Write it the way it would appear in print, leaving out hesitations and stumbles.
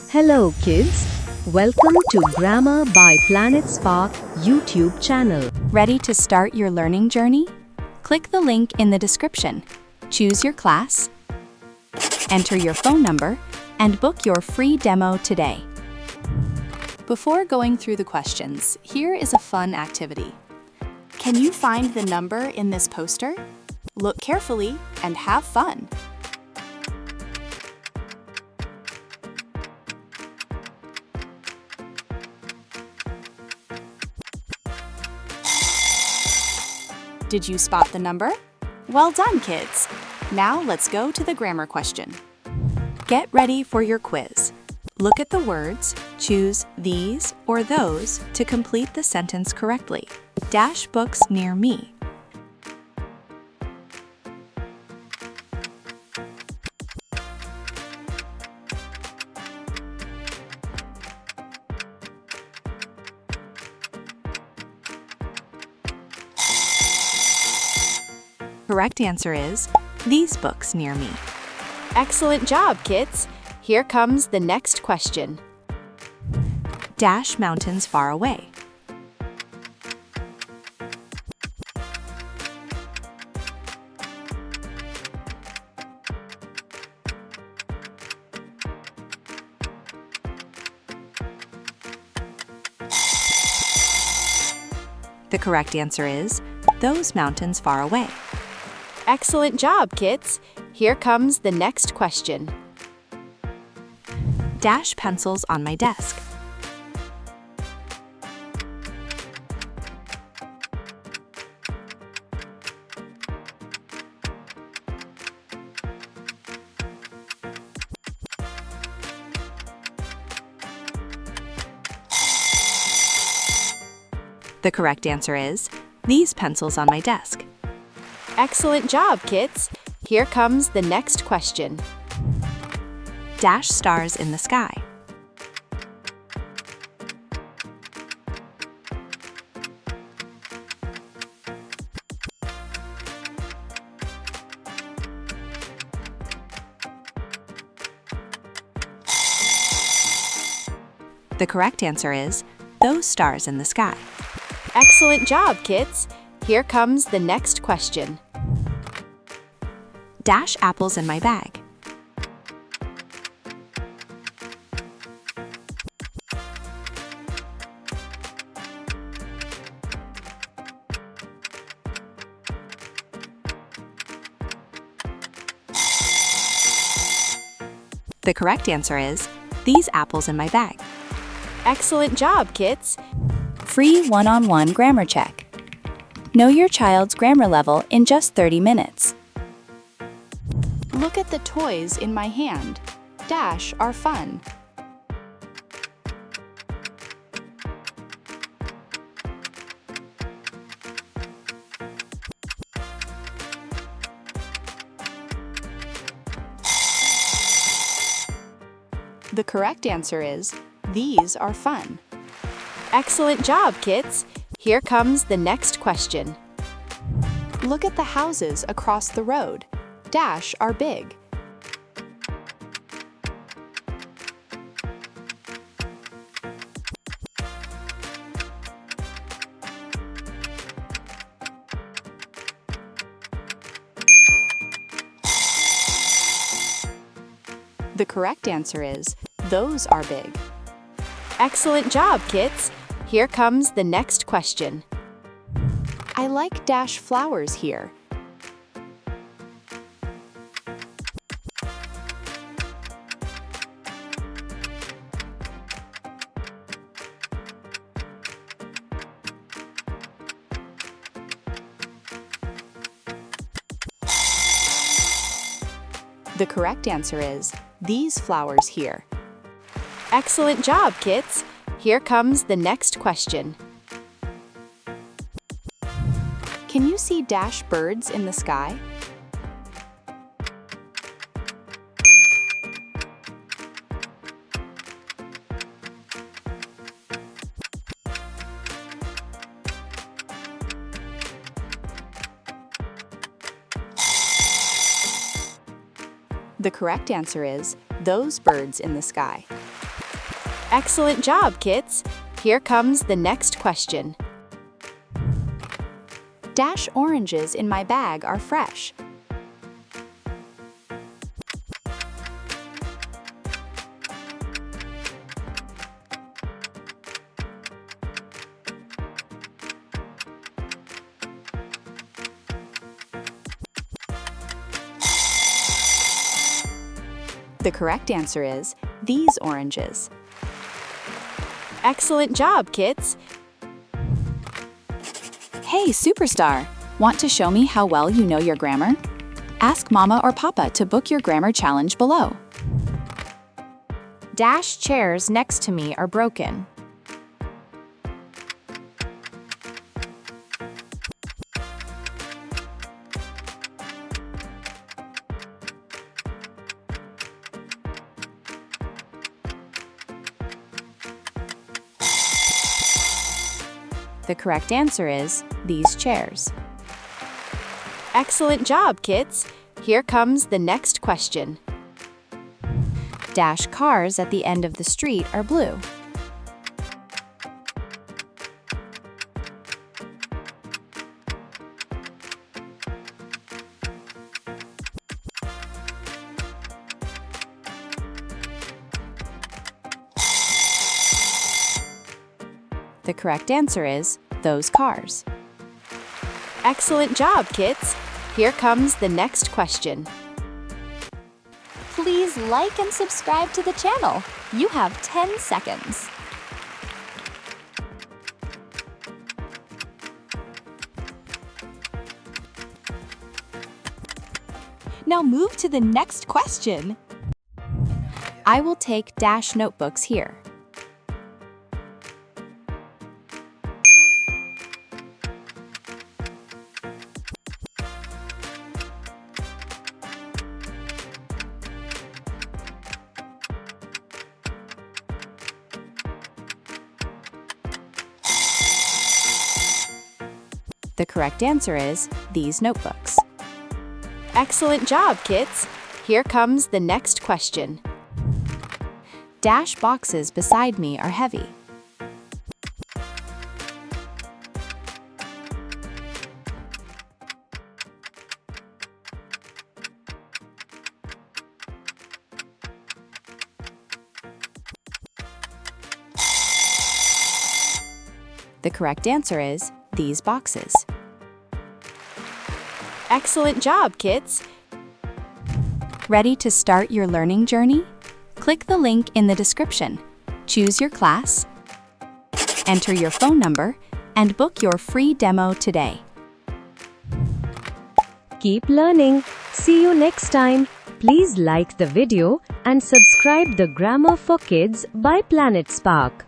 Hello kids, welcome to Grammar by Planet Spark YouTube channel. Ready to start your learning journey? Click the link in the description. Choose your class, enter your phone number, and book your free demo today. Before going through the questions, here is a fun activity. Can you find the number in this poster? Look carefully and have fun. Did you spot the number? Well done, kids! Now let's go to the grammar question. Get ready for your quiz. Look at the words, choose these or those to complete the sentence correctly. Dash books near me. Correct answer is these books near me. Excellent job, kids! Here comes the next question. Dash mountains far away. The correct answer is those mountains far away. Excellent job, kids! Here comes the next question. Dash pencils on my desk. The correct answer is these pencils on my desk. Excellent job, kids! Here comes the next question. Dash stars in the sky. The correct answer is those stars in the sky. Excellent job, kids! Here comes the next question. Dash apples in my bag. The correct answer is these apples in my bag. Excellent job, kids! Free one-on-one grammar check. Know your child's grammar level in just 30 minutes. Look at the toys in my hand. Dash are fun. The correct answer is these are fun. Excellent job, kids! Here comes the next question. Look at the houses across the road. Dash are big. The correct answer is those are big. Excellent job, kids! Here comes the next question. I like dash flowers here. The correct answer is these flowers here. Excellent job, kids! Here comes the next question. Can you see dash birds in the sky? The correct answer is those birds in the sky. Excellent job, kids! Here comes the next question. Dash oranges in my bag are fresh. The correct answer is these oranges. Excellent job, kids! Hey, superstar! Want to show me how well you know your grammar? Ask Mama or Papa to book your grammar challenge below. Dash chairs next to me are broken. The correct answer is these chairs. Excellent job, kids! Here comes the next question. Dash cars at the end of the street are blue. The correct answer is those cars. Excellent job, kids! Here comes the next question. Please like and subscribe to the channel. You have 10 seconds. Now move to the next question. I will take dash notebooks here. The correct answer is these notebooks. Excellent job, kids! Here comes the next question. Dash boxes beside me are heavy. The correct answer is these boxes. Excellent job, kids! Ready to start your learning journey? Click the link in the description. Choose your class, enter your phone number, and book your free demo today. Keep learning. See you next time. Please like the video and subscribe the Grammar for Kids by Planet Spark.